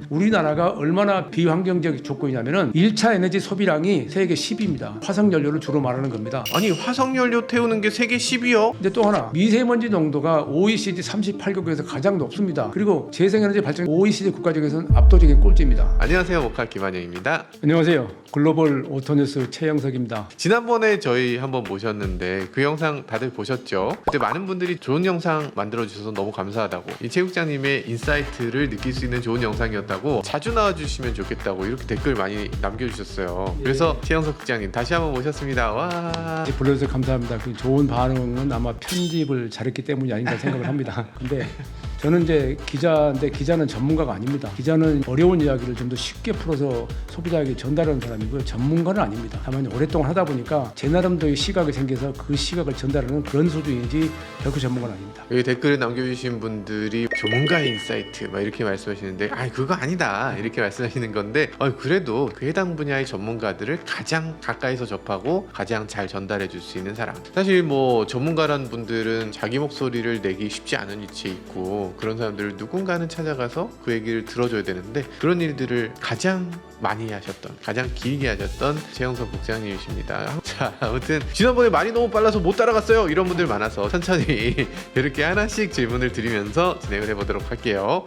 우리나라가 얼마나 비환경적 조건이냐면은 1차 에너지 소비량이 세계 10위입니다. 화석연료를 주로 말하는 겁니다. 아니 화석연료 태우는 게 세계 10위요? 근데 또 하나 미세먼지 농도가 OECD 38개국에서 가장 높습니다. 그리고 재생에너지 발전 OECD 국가 중에서는 압도적인 꼴찌입니다. 안녕하세요, 모칼 김한영입니다. 안녕하세요. 글로벌 오토뉴스 최영석입니다. 지난번에 저희 한번 모셨는데 그 영상 다들 보셨죠? 그때 많은 분들이 좋은 영상 만들어주셔서 너무 감사하다고, 이 최국장님의 인사이트를 느낄 수 있는 좋은 영상이었다고, 자주 나와주시면 좋겠다고 이렇게 댓글 많이 남겨주셨어요. 그래서 최영석 국장님 다시 한번 모셨습니다. 와. 불러주셔서 감사합니다. 그 좋은 반응은 아마 편집을 잘했기 때문이 아닌가 생각을 합니다. 근데 저는 이제 기자인데 기자는 전문가가 아닙니다. 기자는 어려운 이야기를 좀 더 쉽게 풀어서 소비자에게 전달하는 사람이고요. 전문가는 아닙니다. 다만 오랫동안 하다 보니까 제 나름대로의 시각이 생겨서 그 시각을 전달하는 그런 수준이지 결코 전문가는 아닙니다. 여기 댓글을 남겨주신 분들이 전문가의 인사이트 막 이렇게 말씀하시는데, 아 그거 아니다 이렇게 말씀하시는 건데, 그래도 그 해당 분야의 전문가들을 가장 가까이서 접하고 가장 잘 전달해 줄 수 있는 사람. 사실 뭐 전문가란 분들은 자기 목소리를 내기 쉽지 않은 위치에 있고, 그런 사람들을 누군가는 찾아가서 그 얘기를 들어줘야 되는데, 그런 일들을 가장 많이 하셨던, 가장 길게 하셨던 최영석 국장님이십니다. 자, 아무튼 지난번에 말이 너무 빨라서 못 따라갔어요 이런 분들 많아서 천천히 이렇게 하나씩 질문을 드리면서 진행을 해보도록 할게요.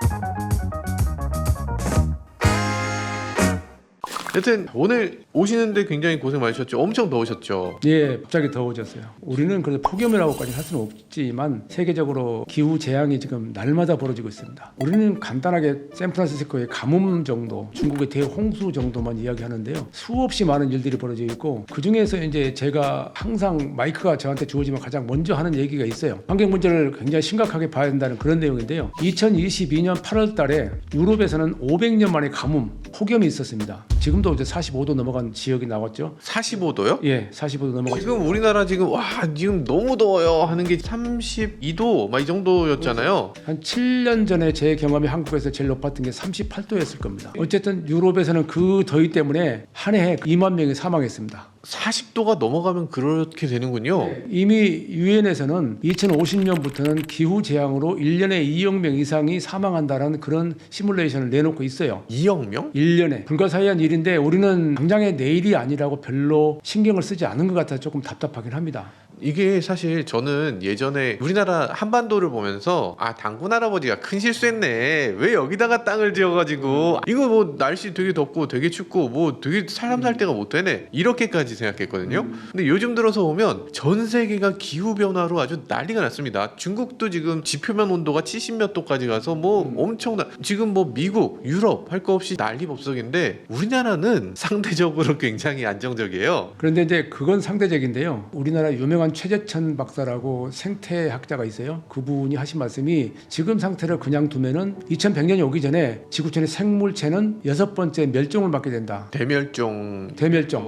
여튼 오늘 오시는데 굉장히 고생 많으셨죠? 엄청 더우셨죠? 예, 갑자기 더워졌어요. 우리는 그래도 폭염이라고까지 할 수는 없지만 세계적으로 기후 재앙이 지금 날마다 벌어지고 있습니다. 우리는 간단하게 샌프란시스코의 가뭄 정도, 중국의 대홍수 정도만 이야기하는데요. 수없이 많은 일들이 벌어지고 있고, 그 중에서 이제 제가 항상 마이크가 저한테 주어지면 가장 먼저 하는 얘기가 있어요. 환경 문제를 굉장히 심각하게 봐야 된다는 그런 내용인데요. 2022년 8월 달에 유럽에서는 500년 만에 가뭄, 폭염이 있었습니다. 지금도 이제 45도 넘어간 지역이 나왔죠. 45도요? 예, 45도 넘어갔죠. 지금 우리나라 지금 지금 너무 더워요 하는 게 32도 막 이 정도였잖아요. 한 7년 전에 제 경험이 한국에서 제일 높았던 게 38도였을 겁니다. 어쨌든 유럽에서는 그 더위 때문에 한 해에 2만 명이 사망했습니다. 40도가 넘어가면 그렇게 되는군요. 네, 이미 유엔에서는 2050년부터는 기후 재앙으로 1년에 2억 명 이상이 사망한다는 그런 시뮬레이션을 내놓고 있어요. 2억 명? 1년에. 불가사의한 일인데 우리는 당장의 내일이 아니라고 별로 신경을 쓰지 않은 것 같아서 조금 답답하긴 합니다. 이게 사실 저는 예전에 우리나라 한반도를 보면서 당군 할아버지가 큰 실수했네, 왜 여기다가 땅을 지어가지고 이거 뭐 날씨 되게 덥고 되게 춥고 뭐 되게 사람 살 데가 못 되네 이렇게까지 생각했거든요. 근데 요즘 들어서 보면 전 세계가 기후변화로 아주 난리가 났습니다. 중국도 지금 지표면 온도가 70몇 도까지 가서 뭐 엄청나, 지금 뭐 미국, 유럽 할 거 없이 난리법석인데 우리나라는 상대적으로 굉장히 안정적이에요. 그런데 이제 그건 상대적인데요. 우리나라 유명한 최재천 박사라고 생태학자가 있어요. 그분이 하신 말씀이, 지금 상태를 그냥 두면은 2100년이 오기 전에 지구촌의 생물체는 6번째 멸종을 맞게 된다. 대멸종.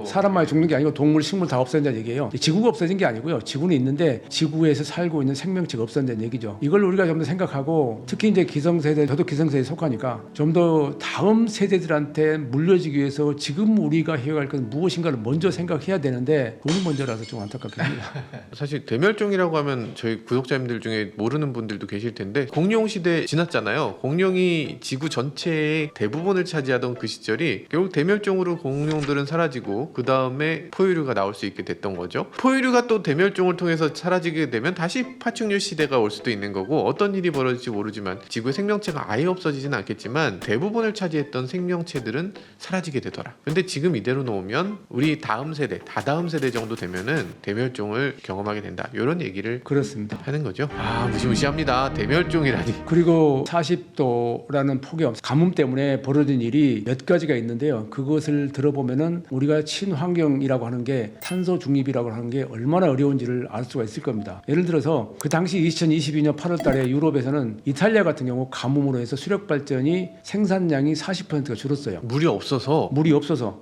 사람만 죽는 게 아니고 동물, 식물 다 없어진다는 얘기예요. 지구가 없어진 게 아니고요. 지구는 있는데 지구에서 살고 있는 생명체가 없어진다는 얘기죠. 이걸 우리가 좀 더 생각하고, 특히 이제 기성세대, 저도 기성세대에 속하니까 좀 더 다음 세대들한테 물려주기 위해서 지금 우리가 해야 할 것은 무엇인가를 먼저 생각해야 되는데 돈이 먼저라서 좀 안타깝게 합니다. 사실 대멸종이라고 하면 저희 구독자님들 중에 모르는 분들도 계실 텐데, 공룡 시대 지났잖아요. 공룡이 지구 전체의 대부분을 차지하던 그 시절이 결국 대멸종으로 공룡들은 사라지고 그 다음에 포유류가 나올 수 있게 됐던 거죠. 포유류가 또 대멸종을 통해서 사라지게 되면 다시 파충류 시대가 올 수도 있는 거고, 어떤 일이 벌어질지 모르지만 지구의 생명체가 아예 없어지지는 않겠지만 대부분을 차지했던 생명체들은 사라지게 되더라. 근데 지금 이대로 놓으면 우리 다음 세대, 다다음 세대 정도 되면은 대멸종을 경험하게 된다, 이런 얘기를 그렇습니다. 하는 거죠. 무시무시합니다. 대멸종이라니. 그리고 40도라는 폭염, 가뭄 때문에 벌어진 일이 몇 가지가 있는데요. 그것을 들어보면은 우리가 친환경이라고 하는 게, 탄소 중립이라고 하는 게 얼마나 어려운지를 알 수가 있을 겁니다. 예를 들어서 그 당시 2022년 8월 달에 유럽에서는 이탈리아 같은 경우 가뭄으로 해서 수력 발전이 생산량이 40%가 줄었어요. 물이 없어서.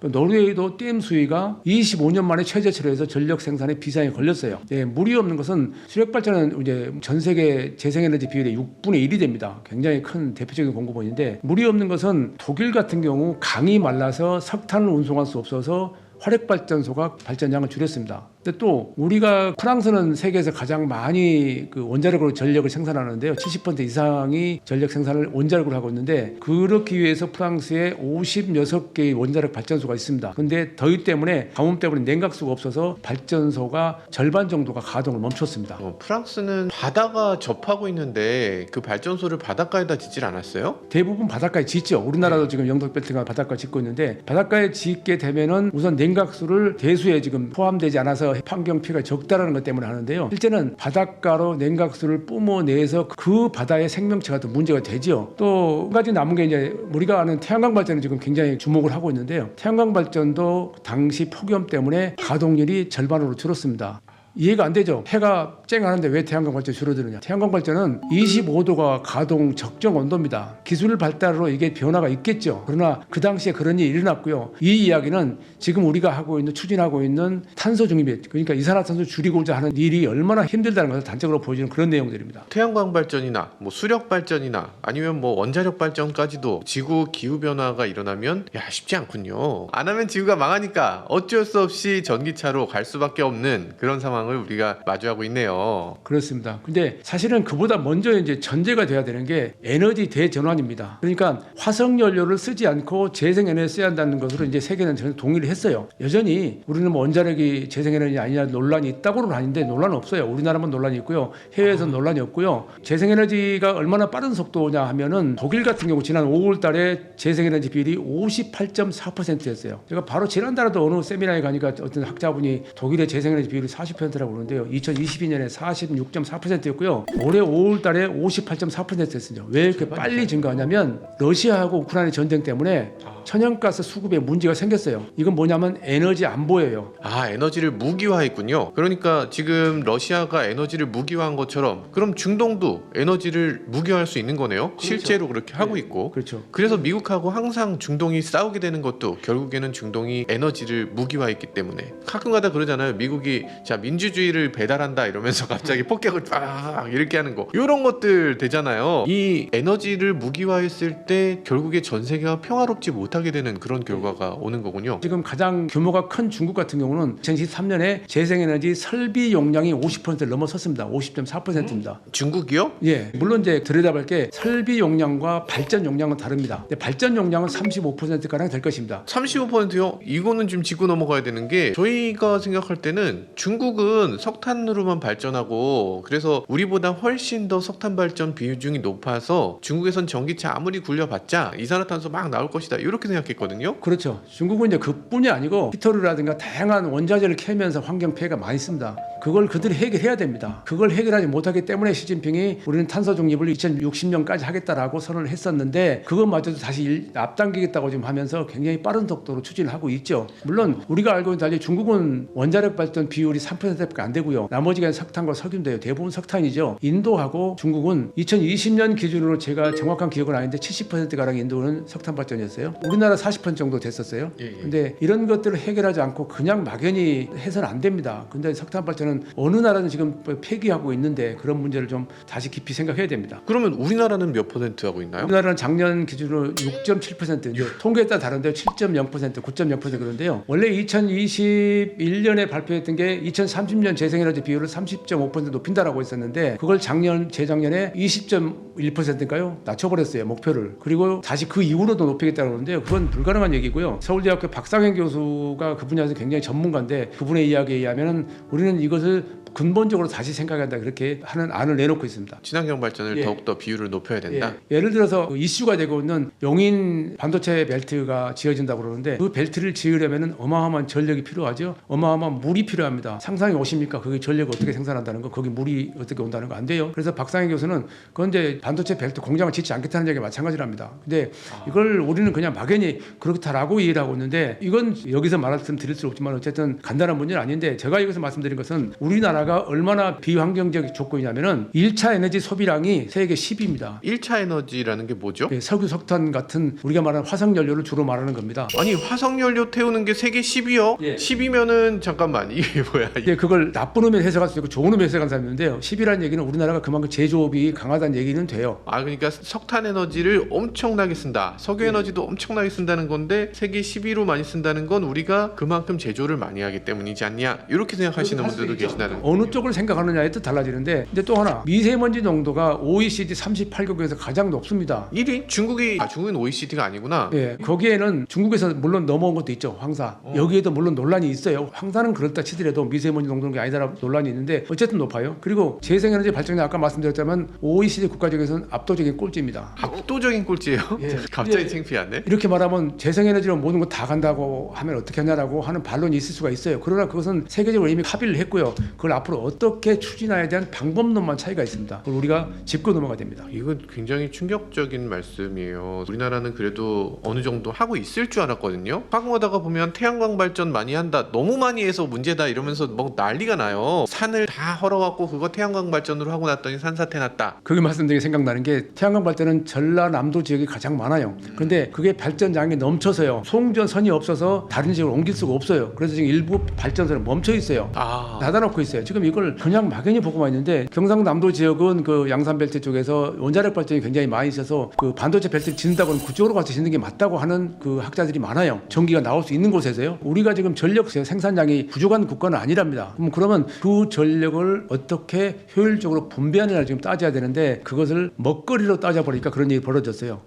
노르웨이도 댐 수위가 25년 만에 최저치로 해서 전력 생산에 비상이 걸렸어요. 예, 물이 없는 것은, 수력 발전은 이제 전 세계 재생에너지 비율의 6분의 1이 됩니다. 굉장히 큰 대표적인 공급원인데, 물이 없는 것은 독일 같은 경우 강이 말라서 석탄을 운송할 수 없어서 화력발전소가 발전량을 줄였습니다. 근데 또 우리가 프랑스는 세계에서 가장 많이 그 원자력으로 전력을 생산하는데요. 70% 이상이 전력 생산을 원자력으로 하고 있는데 그렇기 위해서 프랑스에 56개의 원자력 발전소가 있습니다. 근데 더위 때문에 가뭄 때문에 냉각수가 없어서 발전소가 절반 정도가 가동을 멈췄습니다. 프랑스는 바다가 접하고 있는데 그 발전소를 바닷가에다 짓질 않았어요? 대부분 바닷가에 짓죠. 우리나라도 지금 영덕벨트가 바닷가 짓고 있는데 바닷가에 짓게 되면은 우선 냉각수를 대수에 지금 포함되지 않아서 환경 피해가 적다라는 것 때문에 하는데요. 실제는 바닷가로 냉각수를 뿜어내서 그 바다의 생명체가 또 문제가 되죠. 또 한 가지 남은 게 이제 우리가 아는 태양광 발전은 지금 굉장히 주목을 하고 있는데요. 태양광 발전도 당시 폭염 때문에 가동률이 절반으로 줄었습니다. 이해가 안 되죠. 해가 쨍하는데 왜 태양광 발전이 줄어드느냐. 태양광 발전은 25도가 가동 적정 온도입니다. 기술 발달로 이게 변화가 있겠죠. 그러나 그 당시에 그런 일이 일어났고요. 이 이야기는 지금 우리가 하고 있는 추진하고 있는 탄소 중립, 그러니까 이산화탄소 줄이고자 하는 일이 얼마나 힘들다는 것을 단적으로 보여주는 그런 내용들입니다. 태양광 발전이나 뭐 수력 발전이나 아니면 뭐 원자력 발전까지도 지구 기후 변화가 일어나면 쉽지 않군요. 안 하면 지구가 망하니까 어쩔 수 없이 전기차로 갈 수밖에 없는 그런 상황을 우리가 마주하고 있네요. 그렇습니다. 근데 사실은 그보다 먼저 이제 전제가 돼야 되는 게 에너지 대전환입니다. 그러니까 화석 연료를 쓰지 않고 재생에너지 써야 한다는 것으로 이제 세계는 전혀 동의를 했어요. 여전히 우리는 뭐 원자력이 재생에너지 아니냐 논란이 있다고는 아닌데 논란은 없어요. 우리나라만 논란이 있고요. 해외에서 논란이 없고요. 재생에너지가 얼마나 빠른 속도냐 하면은 독일 같은 경우 지난 5월 달에 재생에너지 비율이 58.4%였어요. 제가 바로 지난달에도 어느 세미나에 가니까 어떤 학자분이 독일의 재생에너지 비율이 40%라고 그러는데요. 2022년에 46.4%였고요. 올해 5월 달에 58.4%였습니다. 왜 이렇게 빨리 증가하냐면 러시아하고 우크라이나 전쟁 때문에 천연가스 수급에 문제가 생겼어요. 이건 뭐냐면 에너지 안보예요. 에너지를 무기화했군요. 그러니까 지금 러시아가 에너지를 무기화한 것처럼 그럼 중동도 에너지를 무기화할 수 있는 거네요. 그렇죠. 실제로 그렇게 하고 있고. 그렇죠. 그래서 미국하고 항상 중동이 싸우게 되는 것도 결국에는 중동이 에너지를 무기화했기 때문에 가끔가다 그러잖아요. 미국이 자 민주주의를 배달한다 이러면서 갑자기 폭격을 빡 이렇게 하는 거 이런 것들 되잖아요. 이 에너지를 무기화했을 때 결국에 전 세계가 평화롭지 못하게 되는 그런 결과가 오는 거군요. 지금 가장 규모가 큰 중국 같은 경우는 2013년에 재생에너지 설비 용량이 50%를 넘어섰습니다. 50.4%입니다. 중국이요? 예, 물론 이제 들여다볼 게 설비 용량과 발전 용량은 다릅니다. 근데 발전 용량은 35%가량 될 것입니다. 35%요? 이거는 좀 짚고 넘어가야 되는 게 저희가 생각할 때는 중국은 석탄으로만 발전하고 그래서 우리보다 훨씬 더 석탄 발전 비중이 높아서 중국에선 전기차 아무리 굴려봤자 이산화탄소 막 나올 것이다 이렇게 생각했거든요. 그렇죠. 중국은 이제 그뿐이 아니고 히토류라든가 다양한 원자재를 캐면서 환경 피해가 많이 있습니다. 그걸 그들이 해결해야 됩니다. 그걸 해결하지 못하기 때문에 시진핑이 우리는 탄소 중립을 2060년까지 하겠다라고 선언을 했었는데 그것마저도 다시 앞당기겠다고 지금 하면서 굉장히 빠른 속도로 추진을 하고 있죠. 물론 우리가 알고 있는 달리 중국은 원자력 발전 비율이 3%밖에 안 되고요. 나머지가 석탄과 석유인데요. 대부분 석탄이죠. 인도하고 중국은 2020년 기준으로 제가 정확한 기억은 아닌데 70%가량 인도는 석탄 발전이었어요. 우리나라 40% 정도 됐었어요. 근데 이런 것들을 해결하지 않고 그냥 막연히 해서는 안 됩니다. 근데 석탄 발전은 어느 나라는 지금 폐기하고 있는데 그런 문제를 좀 다시 깊이 생각해야 됩니다. 그러면 우리나라는 몇 퍼센트 하고 있나요? 우리나라는 작년 기준으로 6.7%, 이제 통계에 따라 다른데요. 7.0%, 9.0% 그런데요. 원래 2021년에 발표했던 게 2030년 재생에너지 비율을 30.5% 높인다라고 했었는데 그걸 작년, 재작년에 20.1%인가요? 낮춰버렸어요. 목표를. 그리고 다시 그 이후로도 높이겠다고 그러는데요. 그건 불가능한 얘기고요. 서울대학교 박상현 교수가 그 분야에서 굉장히 전문가인데 그분의 이야기에 의하면 우리는 이것을 근본적으로 다시 생각한다 그렇게 하는 안을 내놓고 있습니다. 친환경 발전을 더욱더 비율을 높여야 된다. 예를 들어서 이슈가 되고 있는 용인 반도체 벨트가 지어진다고 그러는데 그 벨트를 지으려면 어마어마한 전력이 필요하죠. 어마어마한 물이 필요합니다. 상상이 오십니까? 거기 전력을 어떻게 생산한다는 거, 거기 물이 어떻게 온다는 거 안 돼요. 그래서 박상현 교수는 그런데 반도체 벨트 공장을 짓지 않겠다는 얘기가 마찬가지랍니다. 근데 이걸 우리는 그냥 막연히 그렇다라고 이해를 하고 있는데 이건 여기서 말씀드릴 수 없지만 어쨌든 간단한 문제는 아닌데 제가 여기서 말씀드린 것은 우리나라 우리나라가 얼마나 비환경적 조건이냐면은 1차 에너지 소비량이 세계 10위입니다. 1차 에너지라는 게 뭐죠? 석유, 석탄 같은 우리가 말하는 화석 연료를 주로 말하는 겁니다. 아니 화석연료 태우는 게 세계 10위요? 예. 10이면은 잠깐만 이게 뭐야? 이제 그걸 나쁜 의미로 해석할 수 있고 좋은 의미로 해석하는 사람이 있는데요. 10이라는 얘기는 우리나라가 그만큼 제조업이 강하다는 얘기는 돼요. 아 그러니까 석탄 에너지를 엄청나게 쓴다. 석유 에너지도 엄청나게 쓴다는 건데 세계 10위로 많이 쓴다는 건 우리가 그만큼 제조를 많이 하기 때문이지 않냐? 이렇게 생각하시는 분들도 계시다는 어느 쪽을 생각하느냐에 따라 달라지는데 이제 또 하나 미세먼지 농도가 OECD 38개국에서 가장 높습니다. 1위 중국이 중국은 OECD가 아니구나. 예, 거기에는 중국에서 물론 넘어온 것도 있죠. 황사. 여기에도 물론 논란이 있어요. 황사는 그렇다 치더라도 미세먼지 농도는 게 아니다라고 논란이 있는데 어쨌든 높아요. 그리고 재생에너지 발전이 아까 말씀드렸다면 OECD 국가 중에서는 압도적인 꼴찌입니다. 압도적인 꼴찌예요. 예. 갑자기 예. 창피하네. 이렇게 말하면 재생에너지로 모든 거 다 간다고 하면 어떻게 하냐라고 하는 반론이 있을 수가 있어요. 그러나 그것은 세계적으로 이미 합의를 했고요. 그걸 앞으로 어떻게 추진해야 대한 방법론만 차이가 있습니다. 그걸 우리가 짚고 넘어가야 됩니다. 이건 굉장히 충격적인 말씀이에요. 우리나라는 그래도 어느 정도 하고 있을 줄 알았거든요. 화공하다가 보면 태양광 발전 많이 한다. 너무 많이 해서 문제다 이러면서 뭐 난리가 나요. 산을 다 헐어갖고 그거 태양광 발전으로 하고 났더니 산사태 났다. 그게 말씀드리게 생각나는 게 태양광 발전은 전라남도 지역이 가장 많아요. 그런데 그게 발전량이 넘쳐서요. 송전선이 없어서 다른 지역으로 옮길 수가 없어요. 그래서 지금 일부 발전소는 멈춰 있어요. 닫아놓고 있어요. 지금 이걸 그냥 막연히 보고만 있는데 경상남도 지역은 그 양산벨트 쪽에서 원자력 발전이 굉장히 많이 있어서 그 반도체 벨트를 짓는다고는 그쪽으로 가서 짓는 게 맞다고 하는 그 학자들이 많아요. 전기가 나올 수 있는 곳에서요. 우리가 지금 전력 생산량이 부족한 국가는 아니랍니다. 그러면 그 전력을 어떻게 효율적으로 분배하느냐를 지금 따져야 되는데 그것을 먹거리로 따져버리니까 그런 일이 벌어졌어요.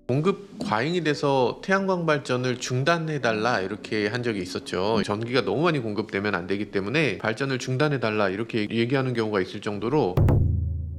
공급 과잉이 돼서 태양광 발전을 중단해달라 이렇게 한 적이 있었죠. 전기가 너무 많이 공급되면 안 되기 때문에 발전을 중단해달라 이렇게 얘기하는 경우가 있을 정도로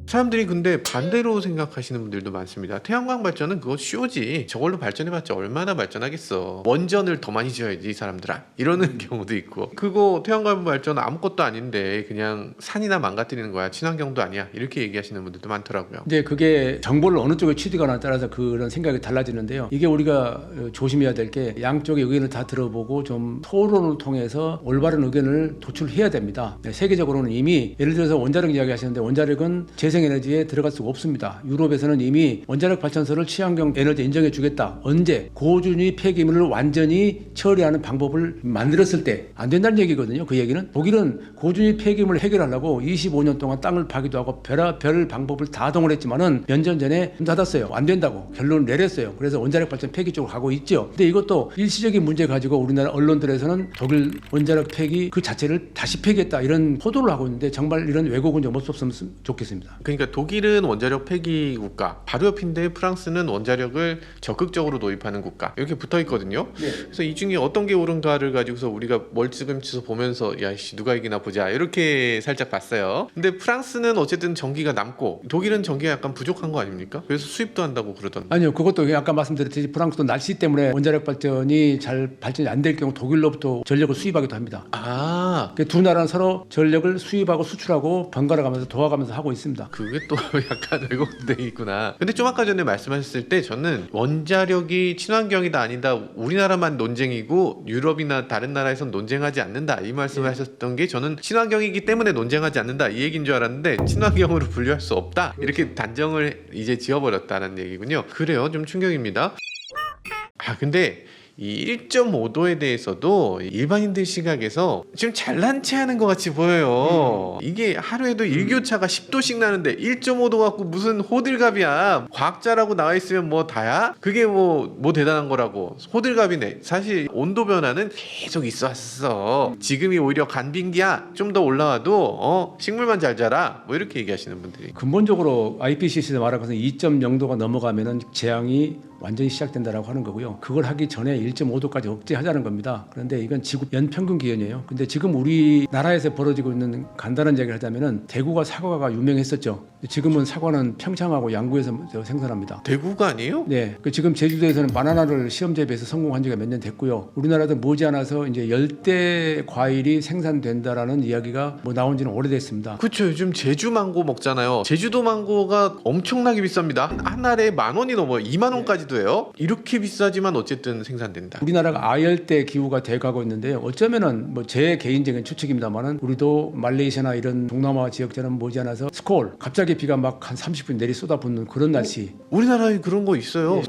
사람들이 근데 반대로 생각하시는 분들도 많습니다. 태양광 발전은 그거 쇼지. 저걸로 발전해봤자 얼마나 발전하겠어. 원전을 더 많이 지어야지 이 사람들아. 이러는 경우도 있고 그거 태양광 발전 아무것도 아닌데 그냥 산이나 망가뜨리는 거야. 친환경도 아니야. 이렇게 얘기하시는 분들도 많더라고요. 이제 그게 정보를 어느 쪽에 취득하느냐에 따라서 그런 생각이 달라지는데요. 이게 우리가 조심해야 될 게 양쪽의 의견을 다 들어보고 좀 토론을 통해서 올바른 의견을 도출해야 됩니다. 세계적으로는 이미 예를 들어서 원자력 이야기 하시는데 원자력은 재생에너지에 들어갈 수가 없습니다. 유럽에서는 이미 원자력 발전소를 친환경 에너지 인정해 주겠다. 언제? 고준위 폐기물을 완전히 처리하는 방법을 만들었을 때 안 된다는 얘기거든요. 그 얘기는 독일은 고준위 폐기물을 해결하려고 25년 동안 땅을 파기도 하고 별 방법을 다 동원했지만은 몇 년 전에 문 닫았어요. 안 된다고 결론을 내렸어요. 그래서 원자력 발전 폐기 쪽으로 가고 있죠. 근데 이것도 일시적인 문제 가지고 우리나라 언론들에서는 독일 원자력 폐기 그 자체를 다시 폐기했다 이런 보도를 하고 있는데 정말 이런 왜곡은 좀 없었으면 좋겠습니다. 그러니까 독일은 원자력 폐기 국가, 바로 옆인데 프랑스는 원자력을 적극적으로 도입하는 국가 이렇게 붙어 있거든요. 네. 그래서 이 중에 어떤 게 옳은가를 가지고서 우리가 멀찌감치서 보면서 야씨 누가 이기나 보자 이렇게 살짝 봤어요. 근데 프랑스는 어쨌든 전기가 남고 독일은 전기가 약간 부족한 거 아닙니까? 그래서 수입도 한다고 그러던데. 아니요, 그것도 아까 말씀드렸듯이 프랑스도 날씨 때문에 원자력 발전이 잘 발전이 안 될 경우 독일로부터 전력을 수입하기도 합니다. 두 나라는 서로 전력을 수입하고 수출하고 번갈아가면서 도와가면서 하고 있습니다. 그게 또 약간 왜곡돼 있구나. 근데 좀 아까 전에 말씀하셨을 때 저는 원자력이 친환경이다 아니다 우리나라만 논쟁이고 유럽이나 다른 나라에선 논쟁하지 않는다 이 말씀을 하셨던 게 저는 친환경이기 때문에 논쟁하지 않는다 이 얘기인 줄 알았는데 친환경으로 분류할 수 없다 이렇게 단정을 이제 지어버렸다는 얘기군요. 그래요, 좀 충격입니다. 근데 이 1.5도에 대해서도 일반인들 시각에서 지금 잘난 체 하는 것 같이 보여요. 이게 하루에도 일교차가 10도씩 나는데 1.5도 갖고 무슨 호들갑이야. 과학자라고 나와 있으면 뭐 다야? 그게 뭐 대단한 거라고. 호들갑이네. 사실 온도 변화는 계속 있어 왔어. 지금이 오히려 간빙기야. 좀 더 올라와도 식물만 잘 자라. 뭐 이렇게 얘기하시는 분들이. 근본적으로 IPCC에서 말한 것은 2.0도가 넘어가면은 재앙이 완전히 시작된다라고 하는 거고요. 그걸 하기 전에 1.5도까지 억제하자는 겁니다. 그런데 이건 지구 연평균 기온이에요. 근데 지금 우리나라에서 벌어지고 있는 간단한 얘기를 하자면은 대구가 사과가 유명했었죠. 지금은 사과는 평창하고 양구에서 생산합니다. 대구가 아니에요? 네. 지금 제주도에서는 바나나를 시험 재배해서 성공한 지가 몇 년 됐고요. 우리나라도 머지않아서 이제 열대 과일이 생산된다라는 이야기가 나온 지는 오래됐습니다. 그렇죠. 요즘 제주 망고 먹잖아요. 제주도 망고가 엄청나게 비쌉니다. 한 알에 10,000원이 넘어요. 20,000원까지도 정도예요. 이렇게 비싸지만 어쨌든 생산된다. 우리나라가 아열대 기후가 돼가고 있는데요. 어쩌면은 뭐 제 개인적인 추측입니다만은 우리도 말레이시아나 이런 동남아 지역처럼 머지않아서 스콜 갑자기 비가 막 한 30분 내리 쏟아붓는 그런 날씨. 우리나라에 그런 거 있어요. 와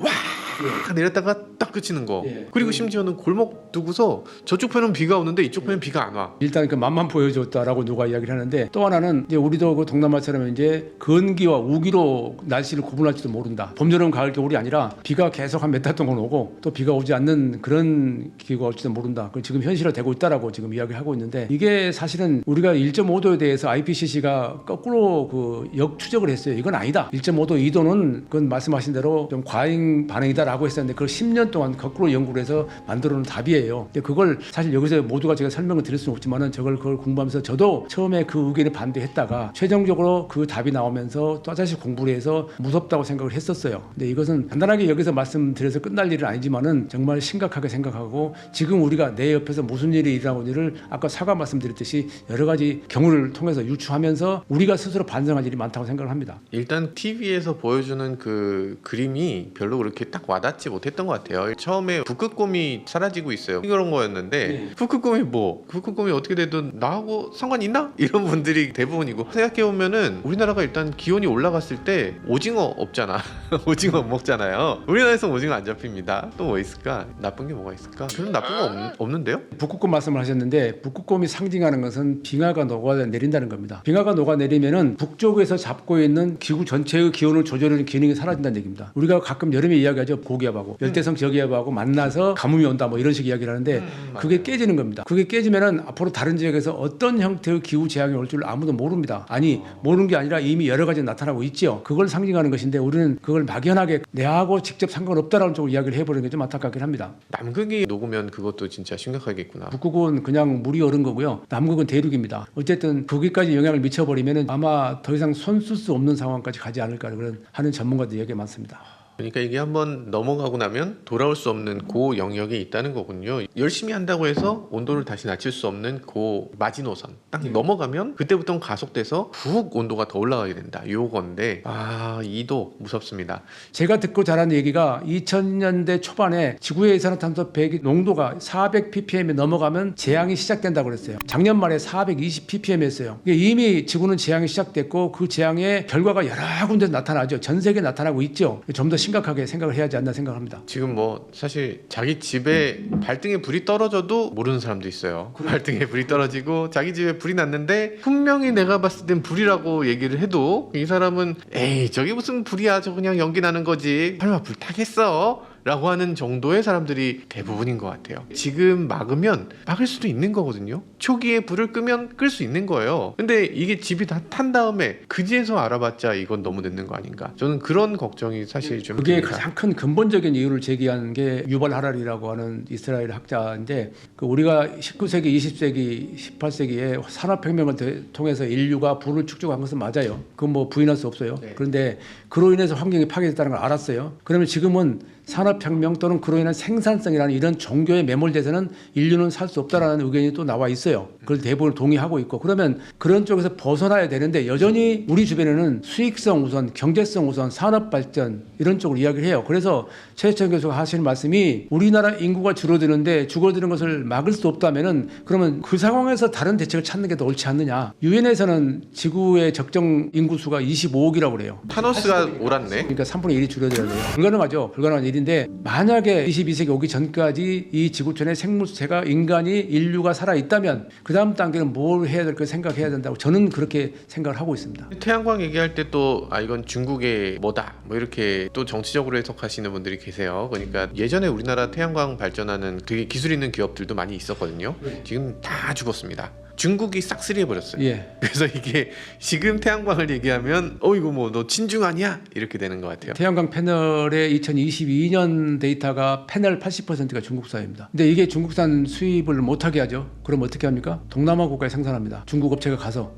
내렸다가 딱 그치는 거. 그리고 심지어는 골목 두고서 저쪽 편은 비가 오는데 이쪽 편은 비가 안 와. 일단 그 맛만 보여줬다라고 누가 이야기를 하는데 또 하나는 이제 우리도 그 동남아처럼 이제 건기와 우기로 날씨를 구분할지도 모른다. 봄, 여름, 가을, 겨울이 아니라 비가 계속 한 몇 달 동안 오고 또 비가 오지 않는 그런 기후가 올지도 모른다. 그 지금 현실화되고 있다라고 지금 이야기하고 있는데 이게 사실은 우리가 1.5도에 대해서 IPCC가 거꾸로 그 역추적을 했어요. 이건 아니다. 1.5도, 2도는 그건 말씀하신 대로 좀 과잉 반응이다라고 했었는데 그걸 10년 동안 거꾸로 연구를 해서 만들어 놓은 답이에요. 근데 그걸 사실 여기서 모두가 제가 설명을 드릴 수는 없지만은 그걸 공부하면서 저도 처음에 그 의견에 반대했다가 최종적으로 그 답이 나오면서 또 다시 공부를 해서 무섭다고 생각을 했었어요. 근데 이것은 간단하게 여기서 말씀드려서 끝날 일은 아니지만은 정말 심각하게 생각하고 지금 우리가 내 옆에서 무슨 일이 일어나고 있는지를 아까 사과 말씀드렸듯이 여러 가지 경우를 통해서 유추하면서 우리가 스스로 반성할 일이 많다고 생각을 합니다. 일단 TV에서 보여주는 그 그림이 별로 그렇게 딱 와닿지 못했던 것 같아요. 처음에 북극곰이 사라지고 있어요. 이런 거였는데 북극곰이 어떻게 되든 나하고 상관 있나? 이런 분들이 대부분이고 생각해보면은 우리나라가 일단 기온이 올라갔을 때 오징어 없잖아. 오징어 못 먹잖아요. 우리나라에서 오징어 안 잡힙니다. 또 뭐 있을까? 나쁜 게 뭐가 있을까? 별로 나쁜 거 없는데요? 북극곰 말씀을 하셨는데 북극곰이 상징하는 것은 빙하가 녹아내린다는 겁니다. 빙하가 녹아내리면은 북쪽에서 잡고 있는 기후 전체의 기온을 조절하는 기능이 사라진다는 얘기입니다. 우리가 가끔 여름에 이야기하죠. 고기압하고 열대성 저기압하고 만나서 가뭄이 온다 뭐 이런 식의 이야기를 하는데 그게 깨지는 겁니다. 그게 깨지면은 앞으로 다른 지역에서 어떤 형태의 기후 재앙이 올 줄 아무도 모릅니다. 아니 모르는 게 아니라 이미 여러 가지 나타나고 있죠. 그걸 상징하는 것인데 우리는 그걸 막연하게 내하고 직접 상관없다라는 쪽으로 이야기를 해버리는 게 좀 안타깝긴 합니다. 남극이 녹으면 그것도 진짜 심각하겠구나. 북극은 그냥 물이 얼은 거고요. 남극은 대륙입니다. 어쨌든 거기까지 영향을 미쳐버리면 아마 더 이상 손 쓸 수 없는 상황까지 가지 않을까 그런 하는 전문가들 얘기가 많습니다. 그러니까 이게 한번 넘어가고 나면 돌아올 수 없는 그 영역이 있다는 거군요. 열심히 한다고 해서 온도를 다시 낮출 수 없는 그 마지노선 딱 넘어가면 그때부터 가속돼서 훅 온도가 더 올라가게 된다. 요건데 2도 무섭습니다. 제가 듣고 자란 얘기가 2000년대 초반에 지구의 이산화탄소 배기 농도가 400 ppm에 넘어가면 재앙이 시작된다고 그랬어요. 작년 말에 420 ppm이었어요. 이미 지구는 재앙이 시작됐고 그 재앙의 결과가 여러 군데서 나타나죠. 전 세계에 나타나고 있죠. 좀 더 심각하게 생각을 해야 하지 않나 생각합니다. 지금 뭐 사실 자기 집에 발등에 불이 떨어져도 모르는 사람도 있어요. 발등에 불이 떨어지고 자기 집에 불이 났는데 분명히 내가 봤을 땐 불이라고 얘기를 해도 이 사람은 에이 저게 무슨 불이야, 저 그냥 연기 나는 거지, 설마 불 타겠어? 라고 하는 정도의 사람들이 대부분인 것 같아요. 지금 막으면 막을 수도 있는 거거든요. 초기에 불을 끄면 끌 수 있는 거예요. 근데 이게 집이 다 탄 다음에 그지에서 알아봤자 이건 너무 늦는 거 아닌가. 저는 그런 걱정이 사실 좀 그게 듭니다. 가장 큰 근본적인 이유를 제기한 게 유발 하라리라고 하는 이스라엘 학자인데 우리가 19세기, 20세기, 18세기에 산업혁명을 통해서 인류가 불을 축적한 것은 맞아요. 그건 뭐 부인할 수 없어요. 그런데 그로 인해서 환경이 파괴됐다는 걸 알았어요. 그러면 지금은 산업혁명 또는 그로 인한 생산성이라는 이런 종교에 매몰돼서는 인류는 살 수 없다라는 의견이 또 나와 있어요. 그걸 대부분 동의하고 있고 그러면 그런 쪽에서 벗어나야 되는데 여전히 우리 주변에는 수익성 우선, 경제성 우선, 산업발전 이런 쪽으로 이야기를 해요. 그래서 최혜천 교수가 하시는 말씀이 우리나라 인구가 줄어드는데 죽어드는 것을 막을 수 없다면은 그러면 그 상황에서 다른 대책을 찾는 게 더 옳지 않느냐. 유엔에서는 지구의 적정 인구수가 25억이라고 그래요. 타노스가 옳았네. 그러니까 3분의 1이 줄여져야 돼요. 불가능하죠. 불가능한 일인데 만약에 22세기 오기 전까지 이 지구촌의 생물체가 인간이 인류가 살아있다면 그 다음 단계는 뭘 해야 될까 생각해야 된다고 저는 그렇게 생각을 하고 있습니다. 태양광 얘기할 때 또 이건 중국의 뭐다 뭐 이렇게 또 정치적으로 해석하시는 분들이 계세요. 그러니까 예전에 우리나라 태양광 발전하는 되게 기술 있는 기업들도 많이 있었거든요. 지금 다 죽었습니다. 중국이 싹쓸이 해버렸어요. 예. 그래서 이게 지금 태양광을 얘기하면 이거 뭐 너 친중 아니야? 이렇게 되는 것 같아요. 태양광 패널의 2022년 데이터가 패널 80%가 중국산입니다. 근데 이게 중국산 수입을 못하게 하죠. 그럼 어떻게 합니까? 동남아 국가에 생산합니다. 중국 업체가 가서.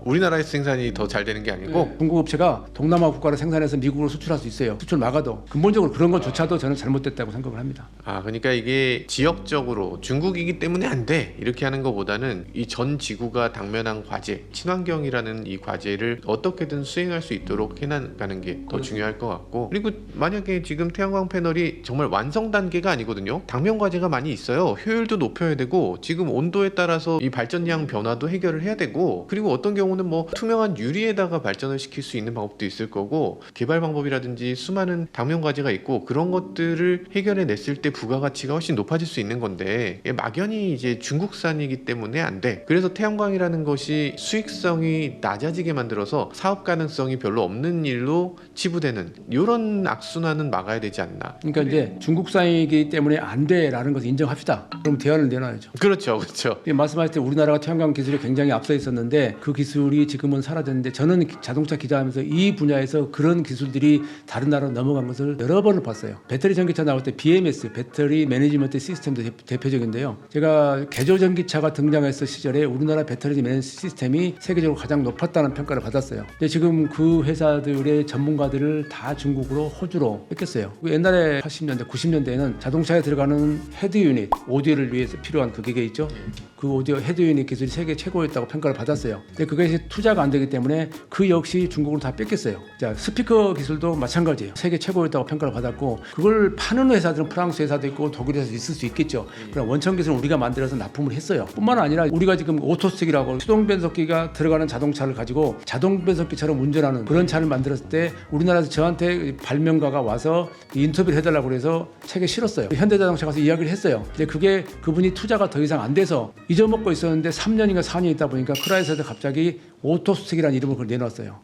우리나라에서 생산이 더 잘 되는 게 아니고 중국 업체가 동남아 국가로 생산해서 미국으로 수출할 수 있어요. 수출 막아도. 근본적으로 그런 것조차도 저는 잘못됐다고 생각을 합니다. 그러니까 이게 지역적으로 중국이기 때문에 안 돼 이렇게 하는 것보다는 보다는 이 전 지구가 당면한 과제, 친환경이라는 이 과제를 어떻게든 수행할 수 있도록 해나가는 게 더 중요할 것 같고, 그리고 만약에 지금 태양광 패널이 정말 완성 단계가 아니거든요. 당면 과제가 많이 있어요. 효율도 높여야 되고, 지금 온도에 따라서 이 발전량 변화도 해결을 해야 되고, 그리고 어떤 경우는 뭐 투명한 유리에다가 발전을 시킬 수 있는 방법도 있을 거고, 개발 방법이라든지 수많은 당면 과제가 있고, 그런 것들을 해결해 냈을 때 부가가치가 훨씬 높아질 수 있는 건데, 막연히 이제 중국산이기 때문에 안 돼. 그래서 태양광이라는 것이 수익성이 낮아지게 만들어서 사업 가능성이 별로 없는 일로 치부되는 이런 악순환은 막아야 되지 않나. 그러니까 이제 중국산이기 때문에 안 돼라는 것을 인정합시다. 그럼 대안을 내놔야죠. 그렇죠, 그렇죠. 말씀하실 때 우리나라가 태양광 기술이 굉장히 앞서 있었는데 그 기술이 지금은 사라졌는데, 저는 자동차 기자하면서 이 분야에서 그런 기술들이 다른 나라로 넘어간 것을 여러 번을 봤어요. 배터리 전기차 나올 때 BMS, 배터리 매니지먼트 시스템도 대표적인데요. 제가 개조 전기차가 등장했을 시절에 우리나라 배터리 매니지먼트 시스템이 세계적으로 가장 높았다는 평가를 받았어요. 근데 지금 그 회사들의 전문가들을 다 중국으로, 호주로 뺏겼어요. 옛날에 80년대, 90년대에는 자동차에 들어가는 헤드 유닛, 오디오를 위해서 필요한 그 기계 있죠. 그 오디오 헤드 유닛 기술이 세계 최고였다고 평가를 받았어요. 근데 그것이 투자가 안 되기 때문에 그 역시 중국으로 다 뺏겼어요. 자, 스피커 기술도 마찬가지예요. 세계 최고였다고 평가를 받았고, 그걸 파는 회사들은 프랑스 회사도 있고 독일 회사도 있을 수 있겠죠. 그럼 원천 기술은 우리가 만들어서 납품을 했어요. 뿐만 아니라 우리가 지금 오토스틱이라고 수동 변속기가 들어가는 자동차를 가지고 자동 변속기처럼 운전하는 그런 차를 만들었을 때, 우리나라에서 저한테 발명가가 와서 인터뷰를 해달라고 그래서 책에 실었어요. 현대자동차 가서 이야기를 했어요. 근데 그게 그분이 투자가 더 이상 안 돼서 잊어먹고 있었는데 3년인가 4년 있다 보니까 크라이슬에서 갑자기 오토스틱이라는 이름을 그걸 내놨어요.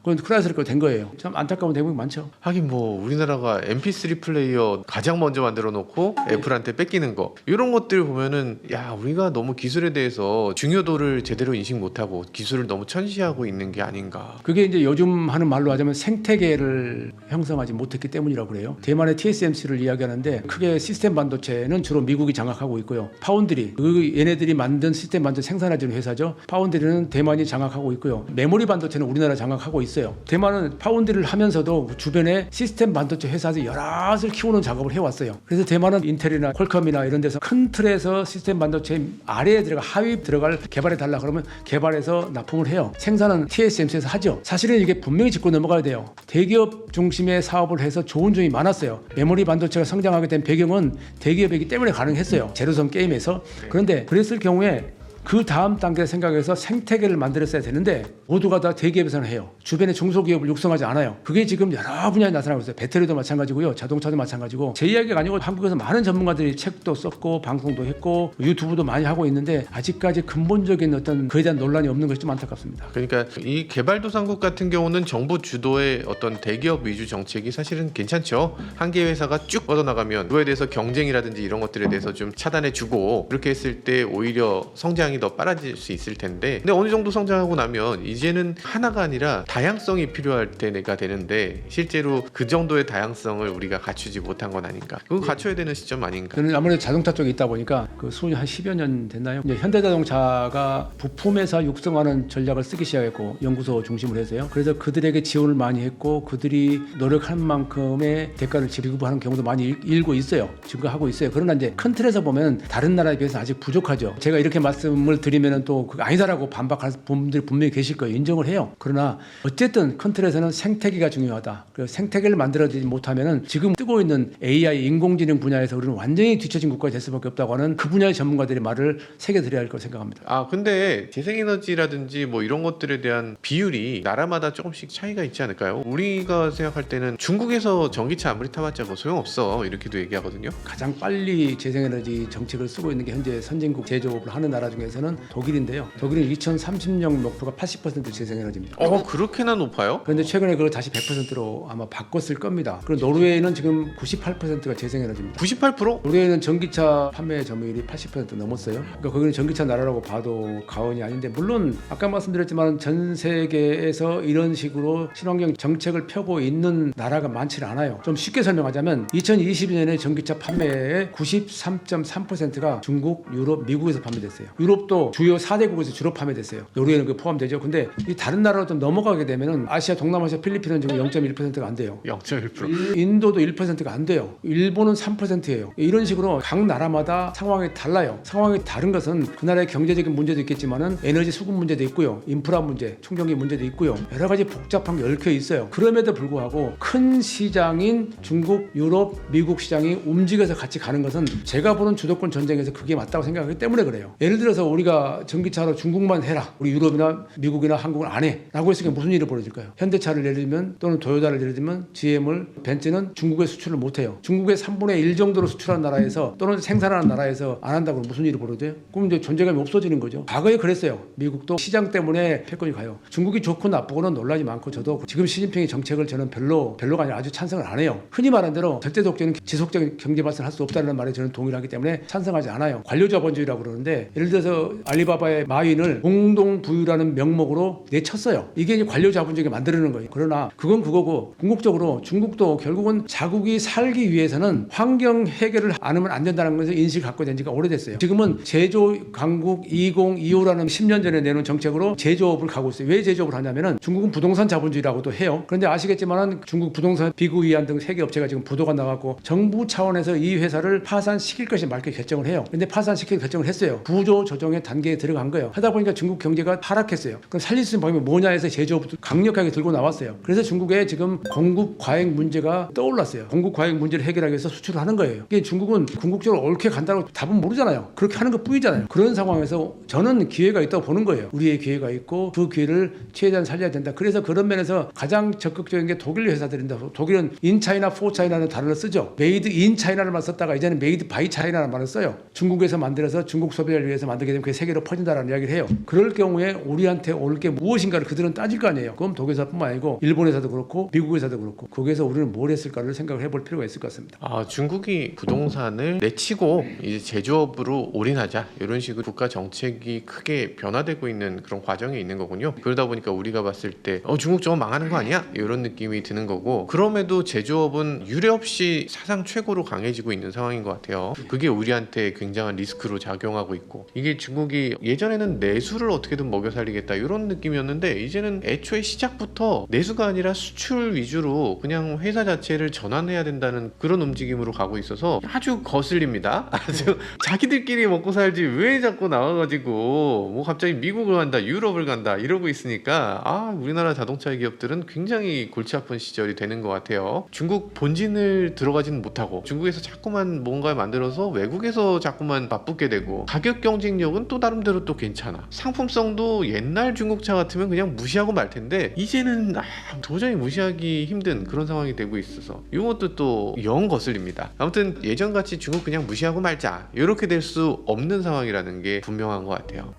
그건 크라이슬 거 된 거예요. 참 안타까운 대목이 많죠. 하긴 뭐 우리나라가 MP3 플레이어 가장 먼저 만들어 놓고 애플한테 뺏기는 거, 이런 것들 보면은 야, 우리가 너무 기술에 대해서 중요도를 제대로 인식 못하고 기술을 너무 천시하고 있는 게 아닌가. 그게 이제 요즘 하는 말로 하자면 생태계를 형성하지 못했기 때문이라고 그래요. 대만의 TSMC를 이야기하는데, 크게 시스템 반도체는 주로 미국이 장악하고 있고요. 파운드리, 얘네들이 만든 시스템 반도체 생산해주는 회사죠. 파운드리는 대만이 장악하고 있고요. 메모리 반도체는 우리나라 장악하고 있어요. 대만은 파운드리를 하면서도 주변에 시스템 반도체 회사들 여럿을 키우는 작업을 해왔어요. 그래서 대만은 인텔이나 퀄컴이나 이런 데서 큰 틀에서 시스템 반도체 아래에 들어가 하위 들어갈 개발해 달라 그러면 개발해서 납품을 해요. 생산은 TSMC에서 하죠. 사실은 이게 분명히 짚고 넘어가야 돼요. 대기업 중심의 사업을 해서 좋은 점이 많았어요. 메모리 반도체가 성장하게 된 배경은 대기업이기 때문에 가능했어요. 제로섬 게임에서. 그런데 그랬을 경우에 그 다음 단계 생각해서 생태계를 만들었어야 되는데, 모두가 다 대기업에서는 해요. 주변에 중소기업을 육성하지 않아요. 그게 지금 여러 분야에 나타나고 있어요. 배터리도 마찬가지고요. 자동차도 마찬가지고. 제 이야기가 아니고 한국에서 많은 전문가들이 책도 썼고 방송도 했고 유튜브도 많이 하고 있는데, 아직까지 근본적인 어떤 그에 대한 논란이 없는 것이 좀 안타깝습니다. 그러니까 이 개발도상국 같은 경우는 정부 주도의 어떤 대기업 위주 정책이 사실은 괜찮죠. 한 개 회사가 쭉 뻗어나가면 그거에 대해서 경쟁이라든지 이런 것들에 대해서 좀 차단해주고, 이렇게 했을 때 오히려 성장이 더 빨라질 수 있을 텐데, 근데 어느 정도 성장하고 나면 이제는 하나가 아니라 다양성이 필요할 때가 되는데, 실제로 그 정도의 다양성을 우리가 갖추지 못한 건 아닌가. 그거 갖춰야 되는 시점 아닌가. 저는 아무래도 자동차 쪽에 있다 보니까 그 수준이 한 10여 년 됐나요? 이제 현대자동차가 부품회사 육성하는 전략을 쓰기 시작했고, 연구소 중심으로 해서요. 그래서 그들에게 지원을 많이 했고, 그들이 노력한 만큼의 대가를 지급하는 경우도 많이 일고 있어요. 증가하고 있어요. 그러나 이제 큰 틀에서 보면 다른 나라에 비해서 아직 부족하죠. 제가 이렇게 말씀을 드리면은 또 그거 아니다라고 반박할 분들이 분명히 계실 거예요. 인정을 해요. 그러나 어쨌든 큰 틀에서는 생태계가 중요하다. 그래서 생태계를 만들어지지 못하면은 지금 뜨고 있는 AI 인공지능 분야에서 우리는 완전히 뒤처진 국가가 될 수밖에 없다고 하는 그 분야의 전문가들의 말을 새겨드려야 할 거라고 생각합니다. 근데 재생에너지라든지 뭐 이런 것들에 대한 비율이 나라마다 조금씩 차이가 있지 않을까요? 우리가 생각할 때는 중국에서 전기차 아무리 타봤자 뭐 소용없어, 이렇게도 얘기하거든요. 가장 빨리 재생에너지 정책을 쓰고 있는 게 현재 선진국 제조업을 하는 나라 중에서는 독일인데요. 독일은 2030년 목표가 80% 재생에너지입니다. 그렇게나 높아요? 그런데 최근에 그걸 다시 100%로 아마 바꿨을 겁니다. 그리고 노르웨이는 지금 98%가 재생에너지입니다. 98%? 노르웨이는 전기차 판매 점유율이 80% 넘었어요. 그러니까 거기는 전기차 나라라고 봐도 과언이 아닌데, 물론 아까 말씀드렸지만 전 세계에서 이런 식으로 친환경 정책을 펴고 있는 나라가 많지는 않아요. 좀 쉽게 설명하자면 2022년에 전기차 판매의 93.3%가 중국, 유럽, 미국에서 판매됐어요. 유럽 유럽도 주요 4대국에서 주로 판매됐어요. 노르웨이는 그 포함되죠. 근데 이 다른 나라로 좀 넘어가게 되면은 아시아, 동남아시아, 필리핀은 지금 0.1%가 안 돼요. 0.1%. 인도도 1%가 안 돼요. 일본은 3%예요. 이런 식으로 각 나라마다 상황이 달라요. 상황이 다른 것은 그 나라의 경제적인 문제도 있겠지만은 에너지 수급 문제도 있고요. 인프라 문제, 충전기 문제도 있고요. 여러 가지 복잡한 게 얽혀 있어요. 그럼에도 불구하고 큰 시장인 중국, 유럽, 미국 시장이 움직여서 같이 가는 것은 제가 보는 주도권 전쟁에서 그게 맞다고 생각하기 때문에 그래요. 예를 들어서 우리가 전기차로 중국만 해라. 우리 유럽이나 미국이나 한국은 안 해. 라고 했으니까 무슨 일이 벌어질까요? 현대차를 예를 들면 또는 토요타를 예를 들면 GM을 벤츠는 중국에 수출을 못 해요. 중국의 3분의 1 정도로 수출하는 나라에서 또는 생산하는 나라에서 안 한다고 무슨 일이 벌어져요? 그럼 이제 존재감이 없어지는 거죠. 과거에 그랬어요. 미국도 시장 때문에 패권이 가요. 중국이 좋고 나쁘고는 논란이 많고 저도 지금 시진핑의 정책을 저는 별로가 아니라 아주 찬성을 안 해요. 흔히 말하는 대로 절대 독재는 지속적인 경제 발전을 할 수 없다는 말에 저는 동의를 하기 때문에 찬성하지 않아요. 관료자본주의라고 그러는데 예를 들어서 알리바바의 마윈을 공동부유라는 명목으로 내쳤어요. 이게 이제 관료자본주의가 만드는 거예요. 그러나 그건 그거고 궁극적으로 중국도 결국은 자국이 살기 위해서는 환경 해결을 안 하면 안 된다는 것을 인식을 갖고 된 지가 오래됐어요. 지금은 제조 강국 2025라는 10년 전에 내놓은 정책으로 제조업을 가고 있어요. 왜 제조업을 하냐면은 중국은 부동산 자본주의라고도 해요. 그런데 아시겠지만은 중국 부동산 비구이안 등 세계 업체가 지금 보도가 나갔고 정부 차원에서 이 회사를 파산시킬 것이 말게 결정을 해요. 근데 파산시킬 결정을 했어요. 구조 조정의 단계에 들어간 거예요. 하다 보니까 중국 경제가 하락했어요. 그럼 살릴 수 있는 방법이 뭐냐 해서 제조업도 강력하게 들고 나왔어요. 그래서 중국에 지금 공급 과잉 문제가 떠올랐어요. 공급 과잉 문제를 해결하기 위해서 수출을 하는 거예요. 이게 중국은 궁극적으로 옳게 간다고 답은 모르잖아요. 그렇게 하는 것 뿐이잖아요. 그런 상황에서 저는 기회가 있다고 보는 거예요. 우리의 기회가 있고 그 기회를 최대한 살려야 된다. 그래서 그런 면에서 가장 적극적인 게 독일 회사들인데 독일은 인차이나 포차이나는 단어를 쓰죠. 메이드 인 차이나를 썼다가 이제는 메이드 바이 차이나라는 말을 써요. 중국에서 만들어서 중국 소비자를 위해서 만들게 되면 그게 세계로 퍼진다라는 이야기를 해요. 그럴 경우에 우리한테 올 게 무엇인가를 그들은 따질 거 아니에요. 그럼 독일 회사뿐만 아니고 일본 회사도 그렇고 미국 회사도 그렇고 거기에서 우리는 뭘 했을까를 생각을 해볼 필요가 있을 것 같습니다. 중국이 부동산을 내치고 이제 제조업으로 올인하자 이런 식으로 국가 정책이 크게 변화되고 있는 그런 과정에 있는 거군요. 그러다 보니까 우리가 봤을 때 중국 저거 망하는 거 아니야? 이런 느낌이 드는 거고 그럼에도 제조업은 유례 없이 사상 최고로 강해지고 있는 상황인 것 같아요. 그게 우리한테 굉장한 리스크로 작용하고 있고 이게 중국이 예전에는 내수를 어떻게든 먹여 살리겠다 이런 느낌이었는데 이제는 애초에 시작부터 내수가 아니라 수출 위주로 그냥 회사 자체를 전환해야 된다는 그런 움직임으로 가고 있어서 아주 거슬립니다. 아주 자기들끼리 먹고 살지 왜 자꾸 나와가지고 뭐 갑자기 미국을 간다 유럽을 간다 이러고 있으니까 우리나라 자동차 기업들은 굉장히 골치 아픈 시절이 되는 것 같아요. 중국 본진을 들어가지는 못하고 중국에서 자꾸만 뭔가 만들어서 외국에서 자꾸만 바쁘게 되고 가격 경쟁력은 또 나름대로 또 괜찮아. 상품성도 옛날 중국차 같으면 그냥 무시하고 말 텐데 이제는 도저히 무시하기 힘든 그런 상황이 되고 있어서 이것도 또 영 거슬립니다. 아무튼 예전같이 중국 그냥 무시하고 말자 이렇게 될 수 없는 상황이라는 게 분명한 것 같아요.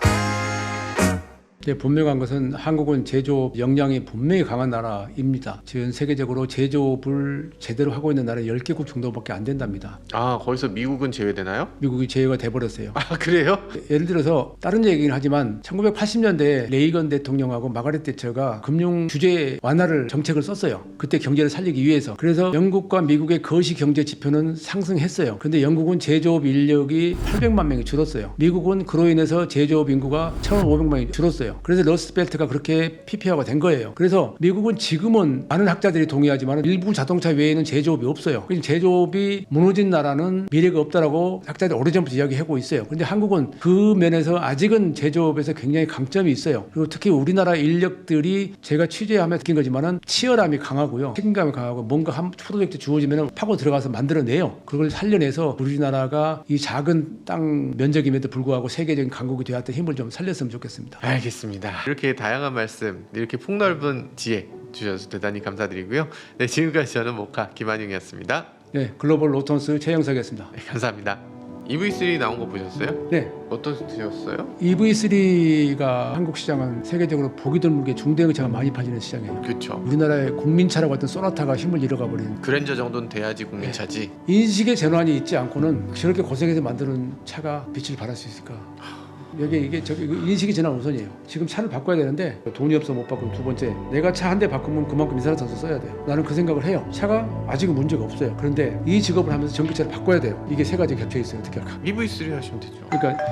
분명한 것은 한국은 제조업 역량이 분명히 강한 나라입니다. 지금 세계적으로 제조업을 제대로 하고 있는 나라는 10개국 정도밖에 안 된답니다. 거기서 미국은 제외되나요? 미국이 제외가 돼버렸어요. 그래요? 예를 들어서 다른 얘기긴 하지만 1980년대에 레이건 대통령하고 마가렛 대처가 금융 규제 완화를 정책을 썼어요. 그때 경제를 살리기 위해서. 그래서 영국과 미국의 거시 경제 지표는 상승했어요. 근데 영국은 제조업 인력이 800만 명이 줄었어요. 미국은 그로 인해서 제조업 인구가 1,500만이 줄었어요. 그래서 러스트벨트가 그렇게 PP화가 된 거예요. 그래서 미국은 지금은 많은 학자들이 동의하지만 일부 자동차 외에는 제조업이 없어요. 그래서 제조업이 무너진 나라는 미래가 없다라고 학자들이 오래전부터 이야기하고 있어요. 그런데 한국은 그 면에서 아직은 제조업에서 굉장히 강점이 있어요. 그리고 특히 우리나라 인력들이 제가 취재하며 느낀 거지만은 치열함이 강하고요. 책임감이 강하고 뭔가 한 프로젝트 주어지면 파고 들어가서 만들어내요. 그걸 살려내서 우리나라가 이 작은 땅 면적임에도 불구하고 세계적인 강국이 되었던 힘을 좀 살렸으면 좋겠습니다. 알겠습니다. 이렇게 다양한 말씀, 이렇게 폭넓은 지혜 주셔서 대단히 감사드리고요. 네, 지금까지 저는 모카 김한용이었습니다. 네, 글로벌 로턴스 최영석이었습니다. 네, 감사합니다. EV3 나온 거 보셨어요? 네. 어떠셨어요? EV3가 한국 시장은 세계적으로 보기 드물게 중대형차가 많이 팔리는 시장이에요. 그렇죠. 우리나라의 국민차라고 했던 소나타가 힘을 잃어가 버린. 그랜저 정도는 돼야지 국민차지. 인식의 전환이 있지 않고는 저렇게 고생해서 만드는 차가 빛을 발할 수 있을까? 이게 인식의 전환 우선이에요. 지금 차를 바꿔야 되는데 돈이 없어 못 바꾸고 두 번째 내가 차 한 대 바꾸면 그만큼 이산화탄소 써야 돼요. 나는 그 생각을 해요. 차가 아직은 문제가 없어요. 그런데 이 직업을 하면서 전기차를 바꿔야 돼요. 이게 세 가지 겹쳐 있어요. 어떻게 할까? EV3 하시면 되죠. 그러니까